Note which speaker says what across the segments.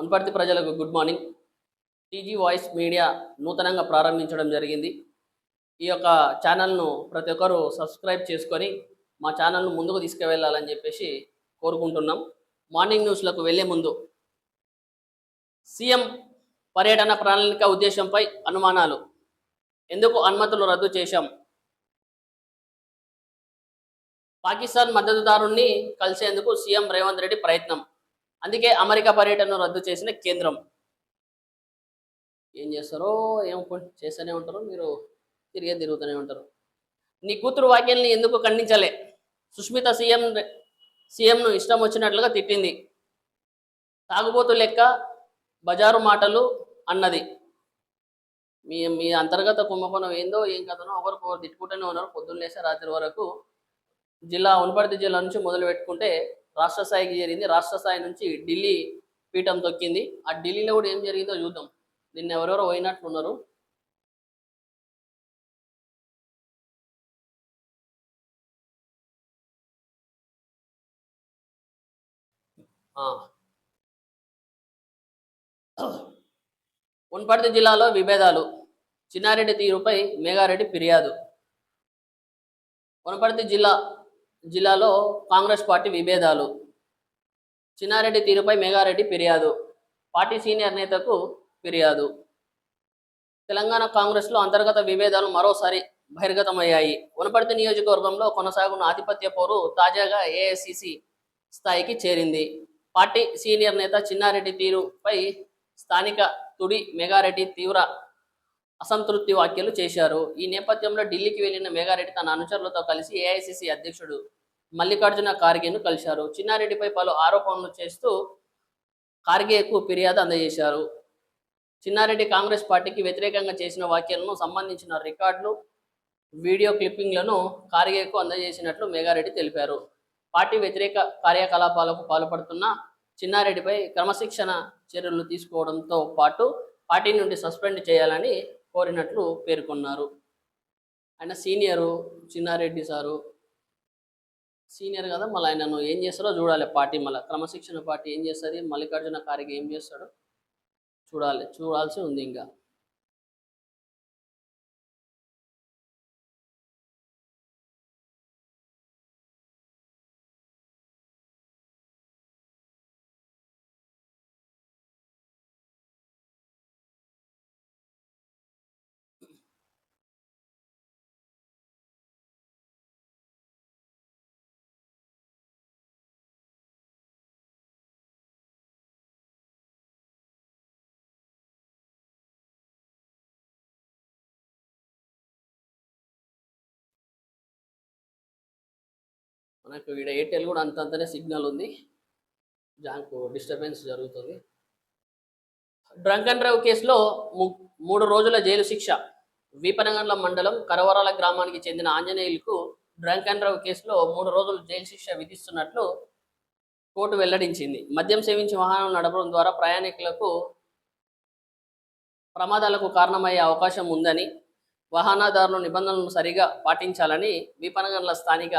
Speaker 1: వనపర్తి ప్రజలకు good morning. TG voice media నూతనంగా ప్రారంభించడం జరిగింది. ఈ యొక్క ఛానల్ను ప్రతి ఒక్కరూ సబ్స్క్రైబ్ చేసుకొని మా ఛానల్ను ముందుకు తీసుకువెళ్ళాలని చెప్పేసి కోరుకుంటున్నాం. మార్నింగ్ న్యూస్లకు వెళ్ళే ముందు సీఎం పర్యటన ప్రణాళిక ఉద్దేశంపై అనుమానాలు, ఎందుకు అనుమతులు రద్దు చేశాం, పాకిస్తాన్ మద్దతుదారుణ్ణి కలిసేందుకు సీఎం రేవంత్ రెడ్డి ప్రయత్నం, అందుకే అమెరికా పర్యటనను రద్దు చేసిన కేంద్రం. ఏం చేస్తారో ఏం చేస్తూనే ఉంటారు, మీరు తిరుగుతూనే ఉంటారు. నీ కూతురు వ్యాఖ్యల్ని ఎందుకు ఖండించలే, సుష్మిత సీఎంను ఇష్టం వచ్చినట్లుగా తిట్టింది, తాగుబోతు లెక్క బజారు మాటలు అన్నది. మీ అంతర్గత కుంభకోణం ఏందో ఏం కథనో ఒకరికొకరు తిట్టుకుంటూనే ఉన్నారు పొద్దున్న లేసే రాత్రి వరకు. వనపర్తి జిల్లా నుంచి మొదలు పెట్టుకుంటే రాష్ట్ర స్థాయికి చేరింది. రాష్ట్ర స్థాయి నుంచి ఢిల్లీ పీఠం తొక్కింది. ఆ ఢిల్లీలో కూడా ఏం జరిగిందో చూద్దాం. నిన్న ఎవరెవరో పోయినట్లున్నారు. వనపర్తి జిల్లాలో విభేదాలు, చిన్నారెడ్డి తీరుపై మేఘారెడ్డి ఫిర్యాదు. వనపర్తి జిల్లాలో కాంగ్రెస్ పార్టీ విభేదాలు, చిన్నారెడ్డి తీరుపై మేఘారెడ్డి ఫిర్యాదు, పార్టీ సీనియర్ నేతకు ఫిర్యాదు. తెలంగాణ కాంగ్రెస్లో అంతర్గత విభేదాలు మరోసారి బహిర్గతమయ్యాయి. వనపర్తి నియోజకవర్గంలో కొనసాగున్న ఆధిపత్య పోరు తాజాగా ఏఐసిసి స్థాయికి చేరింది. పార్టీ సీనియర్ నేత చిన్నారెడ్డి తీరుపై స్థానిక తుడి మేఘారెడ్డి తీవ్ర అసంతృప్తి వ్యాఖ్యలు చేశారు. ఈ నేపథ్యంలో ఢిల్లీకి వెళ్లిన మేఘారెడ్డి తన అనుచరులతో కలిసి ఏఐసిసి అధ్యక్షుడు మల్లికార్జున ఖార్గేను కలిశారు. చిన్నారెడ్డిపై పలు ఆరోపణలు చేస్తూ ఖార్గేకు ఫిర్యాదు అందజేశారు. చిన్నారెడ్డి కాంగ్రెస్ పార్టీకి వ్యతిరేకంగా చేసిన వ్యాఖ్యలను సంబంధించిన రికార్డులు, వీడియో క్లిప్పింగ్లను ఖార్గేకు అందజేసినట్లు మేఘారెడ్డి తెలిపారు. పార్టీ వ్యతిరేక కార్యకలాపాలకు పాల్పడుతున్న చిన్నారెడ్డిపై క్రమశిక్షణ చర్యలు తీసుకోవడంతో పాటు పార్టీ నుండి సస్పెండ్ చేయాలని కోరినట్లు పేర్కొన్నారు. ఆయన సీనియరు, చిన్నారెడ్డి సారు సీనియర్ కదా, మళ్ళీ ఆయనను ఏం చేస్తారో చూడాలి. పార్టీ మళ్ళీ క్రమశిక్షణ పార్టీ ఏం చేస్తుంది, మల్లికార్జున ఖార్గే ఏం చేస్తాడో చూడాల్సి ఉంది. ఇంకా మనకు ఇక్కడ ఎయిర్టెల్ కూడా అంతంతనే సిగ్నల్ ఉంది, జాంకు డిస్టర్బెన్స్ జరుగుతుంది. డ్రంక్ అండ్ డ్రైవ్ కేసులో 3 రోజుల జైలు శిక్ష. వీపనగండ్ల మండలం కరవరాల గ్రామానికి చెందిన ఆంజనేయులకు డ్రంక్ అండ్ డ్రైవ్ కేసులో 3 రోజులు జైలు శిక్ష విధిస్తున్నట్లు కోర్టు వెల్లడించింది. మద్యం సేవించి వాహనం నడపడం ద్వారా ప్రయాణికులకు ప్రమాదాలకు కారణమయ్యే అవకాశం ఉందని, వాహనదారులు నిబంధనలను సరిగా పాటించాలని వీపనగండ్ల స్థానిక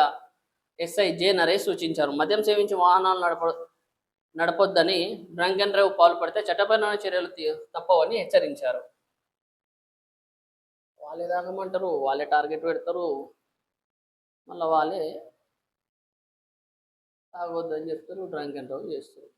Speaker 1: ఎస్ఐ జె నరేష్ సూచించారు. మద్యం సేవించి వాహనాలు నడపొద్దని, డ్రంక్ అండ్ డ్రైవ్ పాల్పడితే చట్టపరమైన చర్యలు తప్పవని హెచ్చరించారు. వాళ్ళే తాగమంటారు, వాళ్ళే టార్గెట్ పెడతారు, మళ్ళీ వాళ్ళే తాగొద్దని చెప్తారు, డ్రంక్ అండ్ డ్రైవ్ చేస్తారు.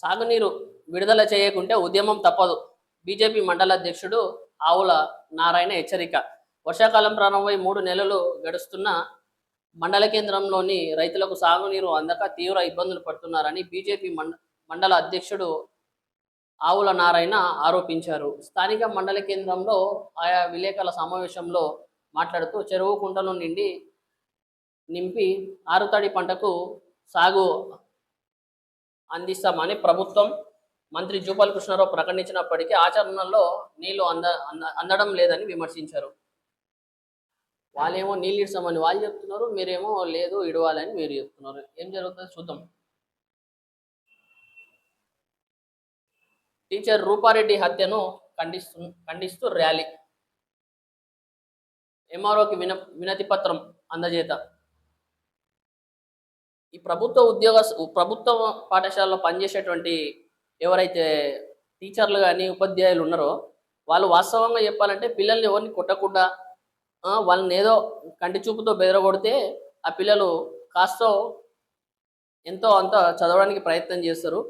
Speaker 1: సాగునీరు విడుదల చేయకుంటే ఉద్యమం తప్పదు, బీజేపీ మండల అధ్యక్షుడు ఆవుల నారాయణ హెచ్చరిక. వర్షాకాలం ప్రారంభమై 3 నెలలు గడుస్తున్న మండల కేంద్రంలోని రైతులకు సాగునీరు అందక తీవ్ర ఇబ్బందులు పడుతున్నారని బీజేపీ మండల అధ్యక్షుడు ఆవుల నారాయణ ఆరోపించారు. స్థానిక మండల కేంద్రంలో ఆయా విలేకరుల సమావేశంలో మాట్లాడుతూ చెరువు కుంటను నింపి ఆరుతడి పంటకు సాగు అందిస్తామని ప్రభుత్వం మంత్రి జూపల్లి కృష్ణారావు ప్రకటించినప్పటికీ ఆచరణలో నీళ్లు అందడం లేదని విమర్శించారు. వాళ్ళేమో నీళ్ళు ఇస్తామని వాళ్ళు చెప్తున్నారు, మీరేమో లేదు ఇడవాలని మీరు చెప్తున్నారు. ఏం జరుగుతుందో చూద్దాం. టీచర్ రూపారెడ్డి హత్యను ఖండిస్తూ ర్యాలీ. ఎంఆర్ఓకి వినతి పత్రం అందజేత. ఈ ప్రభుత్వ పాఠశాలలో పనిచేసేటువంటి ఎవరైతే టీచర్లు కానీ ఉపాధ్యాయులు ఉన్నారో వాళ్ళు వాస్తవంగా చెప్పాలంటే పిల్లల్ని ఎవరిని కొట్టకుండా వాళ్ళని ఏదో కంటి చూపుతో బెదరగొడితే ఆ పిల్లలు కాస్త ఎంతో అంత చదవడానికి ప్రయత్నం చేస్తారు.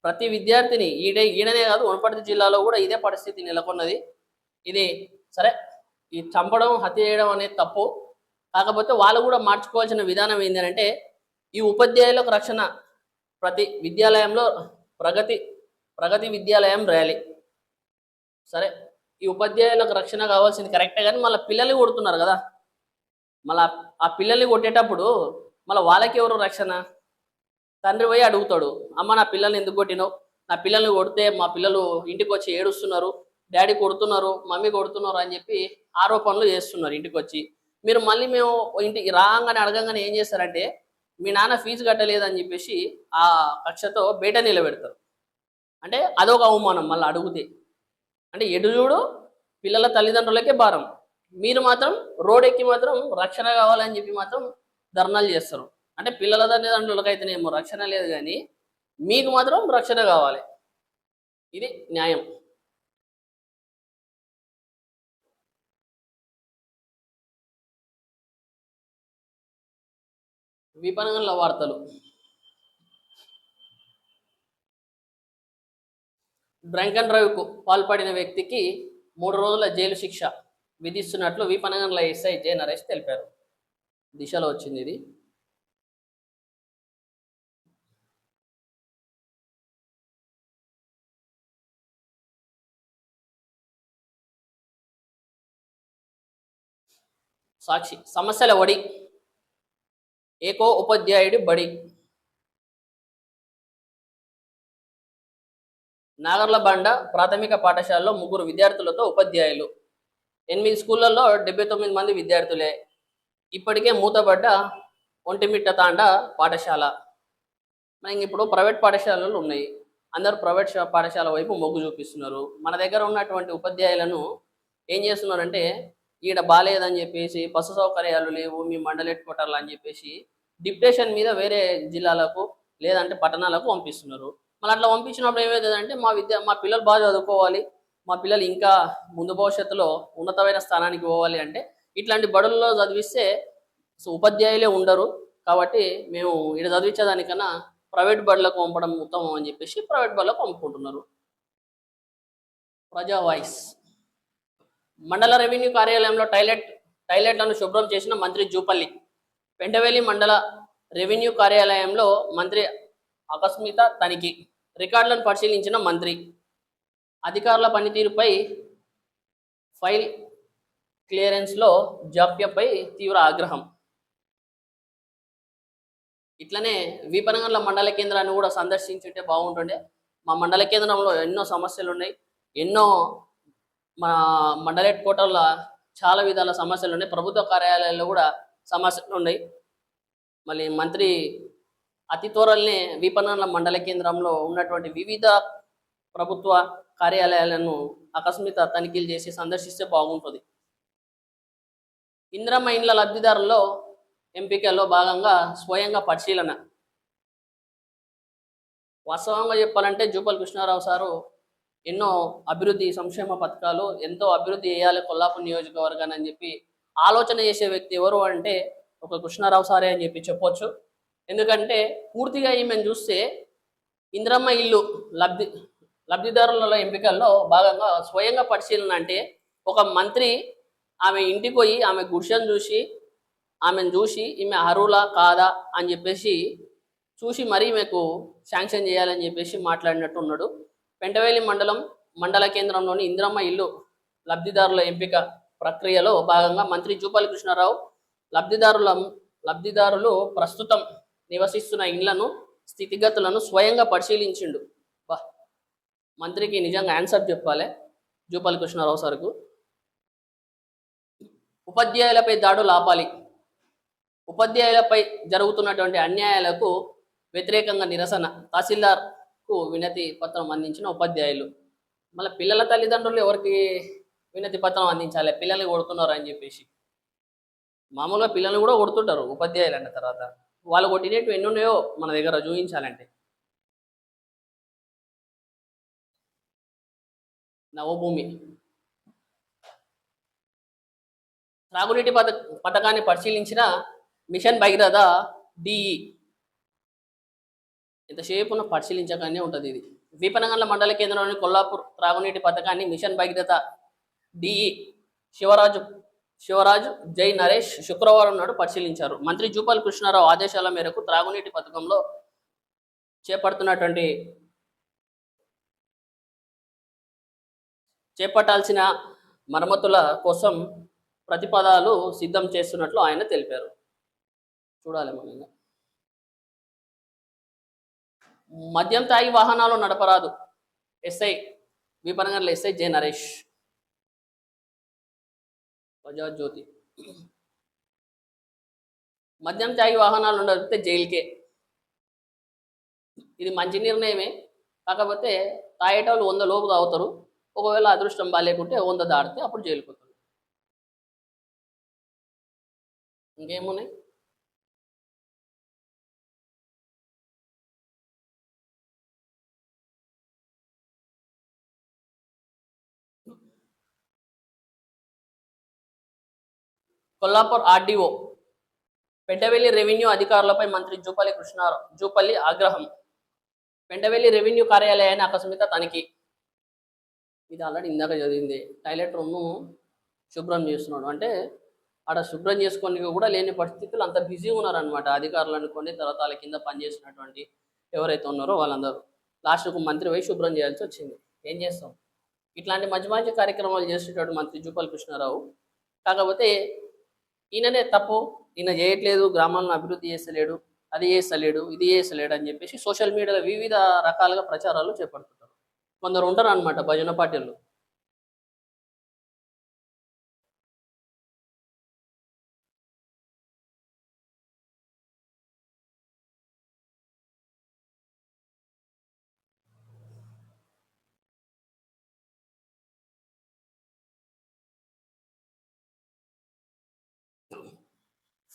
Speaker 1: ప్రతి విద్యార్థిని ఈడనే కాదు, వనపర్తి జిల్లాలో కూడా ఇదే పరిస్థితి నెలకొన్నది. ఇది సరే, ఈ చంపడం, హత్య చేయడం అనేది తప్పు. కాకపోతే వాళ్ళు కూడా మార్చుకోవాల్సిన విధానం ఏంటంటే ఈ ఉపాధ్యాయులకు రక్షణ. ప్రతి విద్యాలయంలో ప్రగతి విద్యాలయం ర్యాలీ. సరే, ఈ ఉపాధ్యాయులకు రక్షణ కావాల్సింది కరెక్టే, కానీ మళ్ళీ పిల్లల్ని కొడుతున్నారు కదా. మళ్ళీ ఆ పిల్లల్ని కొట్టేటప్పుడు మళ్ళీ వాళ్ళకి ఎవరు రక్షణ? తండ్రి పోయి అడుగుతాడు, అమ్మ నా పిల్లల్ని ఎందుకు కొట్టినావు? నా పిల్లల్ని కొడితే మా పిల్లలు ఇంటికి వచ్చి ఏడుస్తున్నారు, డాడీ కొడుతున్నారు, మమ్మీ కొడుతున్నారు అని చెప్పి ఆరోపణలు చేస్తున్నారు ఇంటికి వచ్చి. మీరు మళ్ళీ మేము ఇంటికి రాగానే అడగంగానే ఏం చేస్తారంటే మీ నాన్న ఫీజు కట్టలేదని చెప్పేసి ఆ కక్షతో బయట నిలబెడతారు. అంటే అదొక అవమానం మళ్ళీ అడిగితే. అంటే ఎటు చూడు పిల్లల తల్లిదండ్రులకే భారం, మీరు మాత్రం రోడ్ ఎక్కి మాత్రం రక్షణ కావాలని చెప్పి మాత్రం ధర్నాలు చేస్తారు. అంటే పిల్లల తల్లిదండ్రులకైతేనేమో రక్షణ లేదు, కానీ మీకు మాత్రం రక్షణ కావాలి. ఇది న్యాయం. విపణంలో వార్తలు. డ్రంక్ అండ్ డ్రైవ్కు పాల్పడిన వ్యక్తికి 3 రోజుల జైలు శిక్ష విధిస్తున్నట్లు విపణంలో ఎస్ఐ జె నరేష్ తెలిపారు. దిశలో వచ్చింది ఇది. సాక్షి. సమస్యల వడి, ఏకో ఉపాధ్యాయుడి బడి. నాగర్లబండ ప్రాథమిక పాఠశాలలో 3 విద్యార్థులతో ఉపాధ్యాయులు. 8 స్కూళ్లలో 79 మంది విద్యార్థులే. ఇప్పటికే మూతబడ్డ ఒంటిమిట్ట తాండా పాఠశాల. మనకి ఇప్పుడు ప్రైవేట్ పాఠశాలలు ఉన్నాయి, అందరూ ప్రైవేట్ పాఠశాల వైపు మొగ్గు చూపిస్తున్నారు. మన దగ్గర ఉన్నటువంటి ఉపాధ్యాయులను ఏం చేస్తున్నారంటే ఈడ బాలేదని చెప్పేసి, బస్సు సౌకర్యాలు లేవు మీ మండల హెడ్ క్వార్టర్లు అని చెప్పేసి డిప్యుటేషన్ మీద వేరే జిల్లాలకు లేదంటే పట్టణాలకు పంపిస్తున్నారు. మళ్ళీ అట్లా పంపించినప్పుడు ఏమవుతుందంటే మా పిల్లలు బాగా చదువుకోవాలి, మా పిల్లలు ఇంకా ముందు భవిష్యత్తులో ఉన్నతమైన స్థానానికి పోవాలి అంటే ఇట్లాంటి బడుల్లో చదివిస్తే ఉపాధ్యాయులే ఉండరు. కాబట్టి మేము ఇక్కడ చదివించేదానికన్నా ప్రైవేట్ బడులకు పంపడం ఉత్తమం అని చెప్పేసి ప్రైవేట్ బడులకు పంపుకుంటున్నారు. ప్రజా వాయిస్. మండల రెవెన్యూ కార్యాలయంలో టాయిలెట్లను శుభ్రం చేసిన మంత్రి జూపల్లి. పెంటవేలి మండల రెవెన్యూ కార్యాలయంలో మంత్రి ఆకస్మిక తనిఖీ. రికార్డులను పరిశీలించిన మంత్రి. అధికారుల పనితీరుపై ఫైల్ క్లియరెన్స్లో జాప్యంపై తీవ్ర ఆగ్రహం. ఇట్లనే విపణంగంల మండల కేంద్రాన్ని కూడా సందర్శించుంటే బాగుంటుండే. మా మండల కేంద్రంలో ఎన్నో సమస్యలు ఉన్నాయి, ఎన్నో మా మండల హెడ్ క్వార్టర్లో చాలా విధాల సమస్యలు ఉన్నాయి, ప్రభుత్వ కార్యాలయాల్లో కూడా సమస్యలు ఉన్నాయి. మళ్ళీ మంత్రి అతి త్వరలోనే విపణంగంల మండల కేంద్రంలో ఉన్నటువంటి వివిధ ప్రభుత్వ కార్యాలయాలను ఆకస్మిక తనిఖీలు చేసి సందర్శిస్తే బాగుంటుంది. ఇందిరమ్మ ఇండ్ల లబ్ధిదారుల్లో ఎంపికలో భాగంగా స్వయంగా పరిశీలన. వాస్తవంగా చెప్పాలంటే జూపల్లి కృష్ణారావు సారు ఎన్నో అభివృద్ధి సంక్షేమ పథకాలు ఎంతో అభివృద్ధి చేయాలి కొల్లాపూర్ నియోజకవర్గాన్ని అని చెప్పి ఆలోచన చేసే వ్యక్తి ఎవరు అంటే ఒక కృష్ణారావు సారే అని చెప్పి చెప్పొచ్చు. ఎందుకంటే పూర్తిగా ఈమెను చూస్తే ఇందిరమ్మ ఇల్లు లబ్ధిదారుల ఎంపికల్లో భాగంగా స్వయంగా పరిశీలన అంటే ఒక మంత్రి ఆమె ఇంటికి పోయి ఆమె గుడిసెను చూసి ఈమె అర్హులా కాదా అని చెప్పేసి చూసి మరీ మీకు శాంక్షన్ చేయాలని చెప్పేసి మాట్లాడినట్టు ఉన్నాడు. పెంటవేలి మండల కేంద్రంలోని ఇందిరమ్మ ఇల్లు లబ్ధిదారుల ఎంపిక ప్రక్రియలో భాగంగా మంత్రి జూపల్లి కృష్ణారావు లబ్ధిదారులు ప్రస్తుతం నివసిస్తున్న ఇళ్లను స్థితిగతులను స్వయంగా పరిశీలించిండు. మంత్రికి నిజంగా ఆన్సర్ చెప్పాలి జూపల్లి కృష్ణారావు సార్కు. ఉపాధ్యాయులపై దాడులు ఆపాలి. ఉపాధ్యాయులపై జరుగుతున్నటువంటి అన్యాయాలకు వ్యతిరేకంగా నిరసన. తహసీల్దార్కు కు వినతి పత్రం అందించిన ఉపాధ్యాయులు. మళ్ళీ పిల్లల తల్లిదండ్రులు ఎవరికి వినతి పత్రం అందించాలి? పిల్లల్ని కొడుతున్నారు అని చెప్పేసి. మామూలుగా పిల్లల్ని కూడా కొడుతుంటారు ఉపాధ్యాయులు అన్న తర్వాత. వాళ్ళు కొట్టినట్టు ఎన్ని ఉన్నాయో మన దగ్గర చూపించాలంటే. నవభూమి త్రాగునీటి పథకాన్ని పరిశీలించిన మిషన్ భగీరథ డిఈ. ఎంతసేపు పరిశీలించగానే ఉంటుంది ఇది. వీపనగండ్ల మండల కేంద్రంలోని కొల్లాపూర్ త్రాగునీటి పథకాన్ని మిషన్ భగీరథ డిఈ శివరాజు జై నరేష్ శుక్రవారం నాడు పరిశీలించారు. మంత్రి జూపల్లి కృష్ణారావు ఆదేశాల మేరకు త్రాగునీటి పథకంలో చేపట్టాల్సిన మరమ్మతుల కోసం ప్రతిపాదనలు సిద్ధం చేస్తున్నట్లు ఆయన తెలిపారు. చూడాలి మనం. మద్యం తాగి వాహనాలు నడపరాదు. ఎస్ఐ వీపనగర్ల ఎస్ఐ జె నరేష్. ప్రజాజ్యోతి మద్యం తాగి వాహనాలు నడిపితే జైలుకే. ఇది మంచి నిర్ణయమే. కాకపోతే తాగేటోళ్ళు 100 లోపు తాగుతారు. ఒకవేళ అదృష్టం బాగాలేకుంటే 100 దాడితే అప్పుడు జైలుకు పోతారు. ఇంకేమున్నాయి? కొల్లాపూర్ ఆర్డీఓ పెంటవెల్లి రెవెన్యూ అధికారులపై మంత్రి జూపల్లి ఆగ్రహం. పెంటవెల్లి రెవెన్యూ కార్యాలయాన్ని ఆకస్మిక తనిఖీ. ఇది ఆల్రెడీ ఇందాక చదివింది. టాయిలెట్ రూమ్ను శుభ్రం చేస్తున్నాడు అంటే ఆడ శుభ్రం చేసుకొని కూడా లేని పరిస్థితులు, అంత బిజీగా ఉన్నారనమాట అధికారులు అనుకోండి, తర్వాత వాళ్ళ కింద పనిచేసినటువంటి ఎవరైతే ఉన్నారో వాళ్ళందరూ. లాస్ట్కు మంత్రి పోయి శుభ్రం చేయాల్సి వచ్చింది. ఏం చేస్తాం? ఇట్లాంటి మంచి మంచి కార్యక్రమాలు చేసేటటువంటి మంత్రి జూపల్లి కృష్ణారావు. కాకపోతే ఈయననే తప్పు, ఈయన చేయట్లేదు, గ్రామాలను అభివృద్ధి చేస్తలేడు, అది చేస్తలేడు, ఇది చేస్తలేడు అని చెప్పేసి సోషల్ మీడియాలో వివిధ రకాలుగా ప్రచారాలు చేపడుతుంటారు. కొందరు ఉంటారు అనమాట భజన పార్టీలు.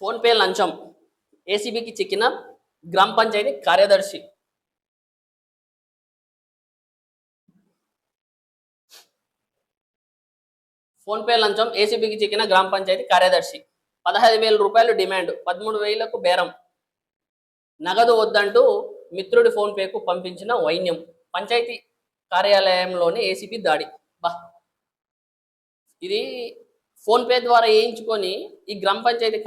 Speaker 1: ఫోన్పే లంచం ఏసీబీకి చిక్కిన గ్రామ పంచాయతీ కార్యదర్శి. ఫోన్పే లంచం ఏసీబీకి చిక్కిన గ్రామ పంచాయతీ కార్యదర్శి. 15,000 రూపాయలు డిమాండ్, 13,000కు బేరం. నగదు వద్దంటూ మిత్రుడి ఫోన్పేకు పంపించిన వైన్యం. పంచాయతీ కార్యాలయంలోని ఏసీబీ దాడి. ఇది ఫోన్పే ద్వారా వేయించుకొని ఈ గ్రామ పంచాయతీ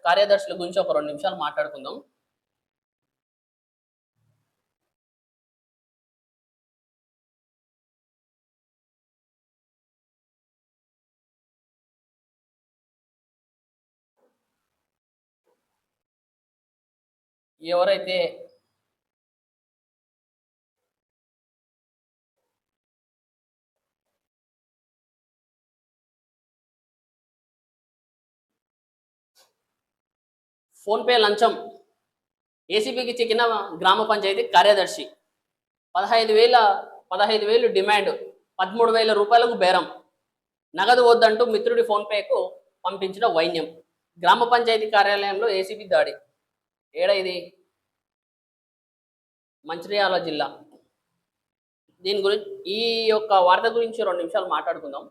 Speaker 1: కార్యదర్శుల గురించి ఒక 2 నిమిషాలు మాట్లాడుకుందాం. ఎవరైతే ఫోన్పే లంచం ఏసీబీకి చిక్కిన గ్రామ పంచాయతీ కార్యదర్శి. 15,000 డిమాండ్, 13,000 రూపాయలకు బేరం. నగదు వద్దంటూ మిత్రుడి ఫోన్పేకు పంపించిన వైన్యం. గ్రామ పంచాయతీ కార్యాలయంలో ఏసీబీ దాడి. ఏడా ఇది? మంచిర్యాల జిల్లా. దీని గురించి, ఈ యొక్క వార్త గురించి 2 నిమిషాలు మాట్లాడుకుందాం.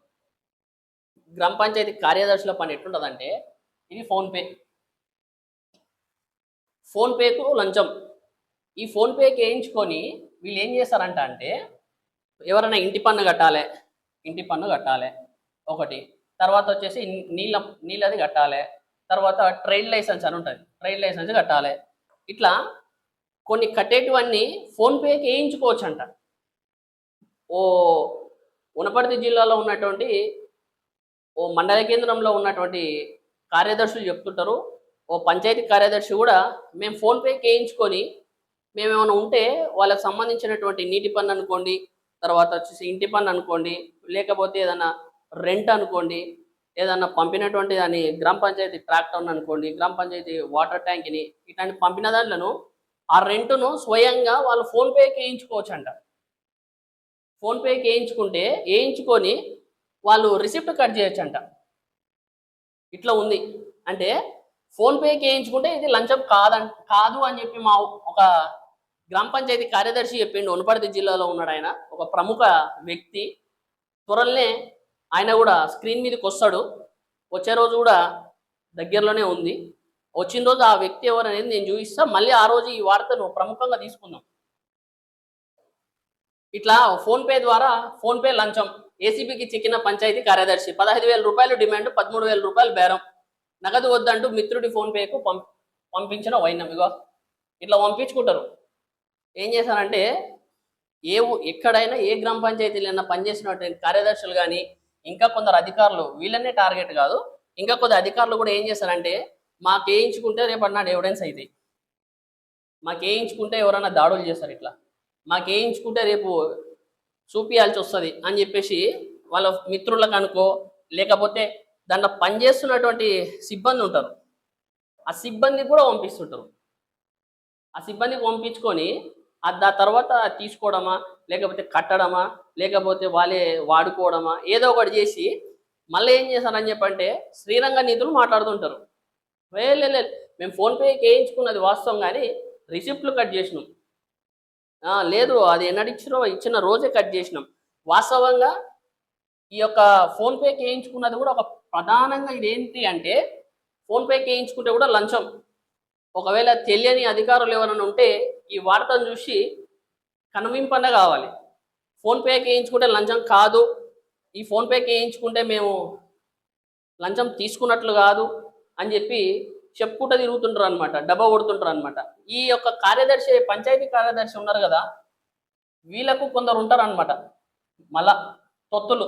Speaker 1: గ్రామ పంచాయతీ కార్యదర్శుల పని ఎట్లుంటుందంటే, ఇది ఫోన్పేకు లంచం. ఈ ఫోన్పేకి వేయించుకొని వీళ్ళు ఏం చేస్తారంట అంటే, ఎవరైనా ఇంటి పన్ను కట్టాలి ఒకటి, తర్వాత వచ్చేసి నీళ్ళది కట్టాలి, తర్వాత ట్రేడ్ లైసెన్స్ అని ఉంటుంది, ట్రేడ్ లైసెన్స్ కట్టాలి. ఇట్లా కొన్ని కట్టేటివన్నీ ఫోన్పేకి వేయించుకోవచ్చు అంట. వనపర్తి జిల్లాలో ఉన్నటువంటి మండల కేంద్రంలో ఉన్నటువంటి కార్యదర్శులు చెప్తుంటారు. పంచాయతీ కార్యదర్శి కూడా మేము ఫోన్పేకి వేయించుకొని మేమేమైనా ఉంటే వాళ్ళకి సంబంధించినటువంటి నీటి పన్ను అనుకోండి, తర్వాత వచ్చేసి ఇంటి పన్ను అనుకోండి, లేకపోతే ఏదైనా రెంట్ అనుకోండి, ఏదన్నా పంపినటువంటి దాన్ని గ్రామ పంచాయతీ ట్రాక్టర్ అనుకోండి, గ్రామ పంచాయతీ వాటర్ ట్యాంక్ని, ఇట్లాంటి పంపిన దాంట్లను ఆ రెంట్ను స్వయంగా వాళ్ళు ఫోన్పేకి వేయించుకోవచ్చంట. ఫోన్పేకి వేయించుకొని వాళ్ళు రిసిప్ట్ కట్ చేయొచ్చంట. ఇట్లా ఉంది. అంటే ఫోన్పేకి వేయించుకుంటే ఇది లంచం కాదు అని చెప్పి మా ఒక గ్రామ పంచాయతీ కార్యదర్శి చెప్పిండు. వనపర్తి జిల్లాలో ఉన్నాడు ఆయన, ఒక ప్రముఖ వ్యక్తి. త్వరలోనే ఆయన కూడా స్క్రీన్ మీదకి వస్తాడు. వచ్చే రోజు కూడా దగ్గరలోనే ఉంది. వచ్చిన రోజు ఆ వ్యక్తి ఎవరు అనేది నేను చూపిస్తా. మళ్ళీ ఆ రోజు ఈ వార్తను ప్రముఖంగా తీసుకుందాం. ఇట్లా ఫోన్పే ద్వారా ఫోన్పే లంచం ఏసీబీకి చిక్కిన పంచాయతీ కార్యదర్శి 15,000 రూపాయలు డిమాండ్, 13,000 రూపాయలు బేరం, నగదు వద్దంటూ మిత్రుడి ఫోన్పేకు పంపించిన వైనం. ఇగో ఇట్లా పంపించుకుంటారు. ఏం చేశారంటే ఎక్కడైనా ఏ గ్రామ పంచాయతీలైనా పనిచేసినటువంటి కార్యదర్శులు కానీ ఇంకా కొందరు అధికారులు, వీళ్ళనే టార్గెట్ కాదు, ఇంకా కొద్ది అధికారులు కూడా ఏం చేశారంటే మాకు వేయించుకుంటే రేపు అన్నాడు ఎవిడెన్స్ అవుతాయి, మాకు వేయించుకుంటే ఎవరైనా దాడులు చేస్తారు, ఇట్లా మాకు వేయించుకుంటే రేపు చూపియాల్సి వస్తుంది అని చెప్పేసి వాళ్ళ మిత్రులకు అనుకో, లేకపోతే దాంట్లో పనిచేస్తున్నటువంటి సిబ్బంది ఉంటారు, ఆ సిబ్బంది కూడా పంపిస్తుంటారు. ఆ సిబ్బందికి పంపించుకొని ఆ తర్వాత తీసుకోవడమా, లేకపోతే కట్టడమా, లేకపోతే వాళ్ళే వాడుకోవడమా, ఏదో ఒకటి చేసి మళ్ళీ ఏం చేశారని చెప్పంటే శ్రీరంగ నీతులు మాట్లాడుతుంటారు. లేదు మేము ఫోన్పేకి వేయించుకున్నది వాస్తవం, కానీ రిసిప్ట్లు కట్ చేసినాం, లేదు అది ఇచ్చిన రోజే కట్ చేసినాం. వాస్తవంగా ఈ యొక్క ఫోన్పేకి వేయించుకున్నది కూడా ఒక ప్రధానంగా ఇదేంటి అంటే ఫోన్పేకి వేయించుకుంటే కూడా లంచం. ఒకవేళ తెలియని అధికారులు ఎవరైనా ఉంటే ఈ వార్తను చూసి కనువింపన కావాలి. ఫోన్పేకి వేయించుకుంటే లంచం కాదు, ఈ ఫోన్పేకి వేయించుకుంటే మేము లంచం తీసుకున్నట్లు కాదు అని చెప్పి చెప్పుకుంటూ తిరుగుతుంటారు అనమాట, డబ్బా కొడుతుంటారు అనమాట. ఈ యొక్క కార్యదర్శి, పంచాయతీ కార్యదర్శి ఉన్నారు కదా, వీళ్ళకు కొందరు ఉంటారు అనమాట మళ్ళా తొత్తులు.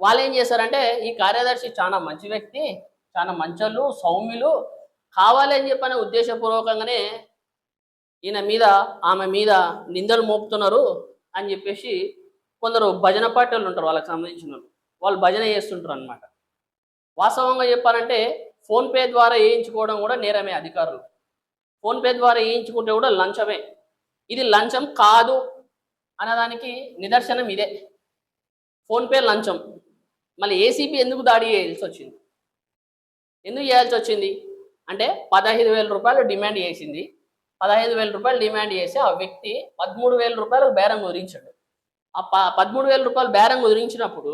Speaker 1: వాళ్ళు ఏం చేశారంటే ఈ కార్యదర్శి చాలా మంచి వ్యక్తి, చాలా మంచోళ్ళు, సౌమ్యులు, కావాలని చెప్పనే ఉద్దేశపూర్వకంగానే ఈయన మీద ఆమె మీద నిందలు మోపుతున్నారు అని చెప్పేసి కొందరు భజన పార్టీలు ఉంటారు, వాళ్ళకి సంబంధించిన వాళ్ళు భజన చేస్తుంటారు అనమాట. వాస్తవంగా చెప్పాలంటే ఫోన్పే ద్వారా వేయించుకోవడం కూడా నేరమే. అధికారులు ఫోన్పే ద్వారా వేయించుకుంటే కూడా లంచమే. ఇది లంచం కాదు అన్నదానికి నిదర్శనం ఇదే, ఫోన్పే లంచం. మళ్ళీ ఏసీబీ ఎందుకు దాడి చేయాల్సి వచ్చింది? ఎందుకు చేయాల్సి వచ్చింది అంటే 15,000 రూపాయలు డిమాండ్ చేసింది. 15,000 రూపాయలు డిమాండ్ చేసి ఆ వ్యక్తి 13,000 రూపాయలు బేరం కుదిరించాడు. ఆ 13,000 రూపాయలు బేరం కుదిరించినప్పుడు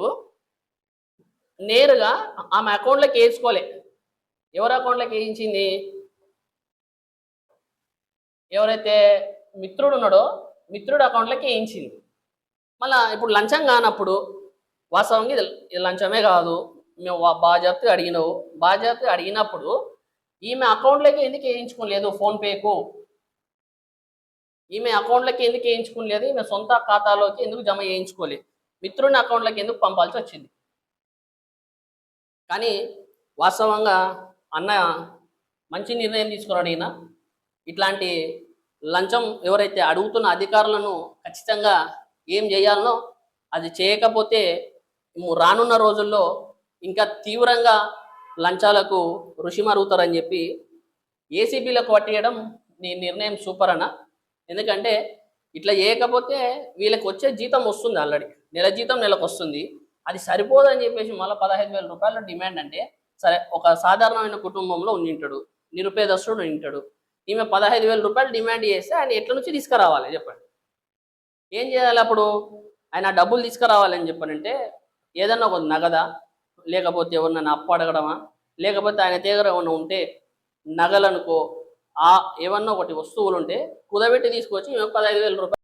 Speaker 1: నేరుగా ఆమె అకౌంట్లోకి వేసుకోలే. ఎవరి అకౌంట్లోకి వేయించింది? ఎవరైతే మిత్రుడు ఉన్నాడో మిత్రుడు అకౌంట్లోకి వేయించింది. మళ్ళీ ఇప్పుడు లంచం కానప్పుడు వాస్తవంగా ఇది లంచమే కాదు, మేము బాధ్యతగా అడిగినావు, బాధ్యతగా అడిగినప్పుడు ఈమె అకౌంట్లోకి ఎందుకు వేయించుకోలేదు? ఫోన్పేకు ఈమె అకౌంట్లోకి ఎందుకు వేయించుకోలేదు? ఈమె సొంత ఖాతాలోకి ఎందుకు జమ చేయించుకోలేదు? మిత్రుని అకౌంట్లోకి ఎందుకు పంపాల్సి వచ్చింది? కానీ వాస్తవంగా అన్న మంచి నిర్ణయం తీసుకున్నాడు. ఈయన ఇట్లాంటి లంచం ఎవరైతే అడుగుతున్న అధికారులను ఖచ్చితంగా ఏం చేయాలనో అది చేయకపోతే రానున్న రోజుల్లో ఇంకా తీవ్రంగా లంచాలకు రుచి మరుగుతారని చెప్పి ఏసీబీలకు పట్టేయడం నీ నిర్ణయం సూపర్ అన్న. ఎందుకంటే ఇట్లా చేయకపోతే వీళ్ళకి వచ్చే జీతం వస్తుంది, ఆల్రెడీ నెల జీతం నెలకు వస్తుంది, అది సరిపోదని చెప్పేసి మళ్ళీ 15,000 రూపాయల డిమాండ్ అంటే సరే, ఒక సాధారణమైన కుటుంబంలో ఉండింటాడు, నిరుపేదస్తుడు ఉండింటాడు, ఈమె 15,000 రూపాయలు డిమాండ్ చేస్తే ఆయన ఎట్ల నుంచి తీసుకురావాలి చెప్పండి? ఏం చేయాలి అప్పుడు? ఆయన డబ్బులు తీసుకురావాలని చెప్పానంటే ఏదన్నా ఒక నగదా, లేకపోతే ఎవరన్నా అప్పు అడగడమా, లేకపోతే ఆయన దగ్గర ఏమన్నా ఉంటే నగలనుకో, ఏమన్నా ఒకటి వస్తువులు ఉంటే కుదబెట్టి తీసుకొచ్చి 15,000 రూపాయలు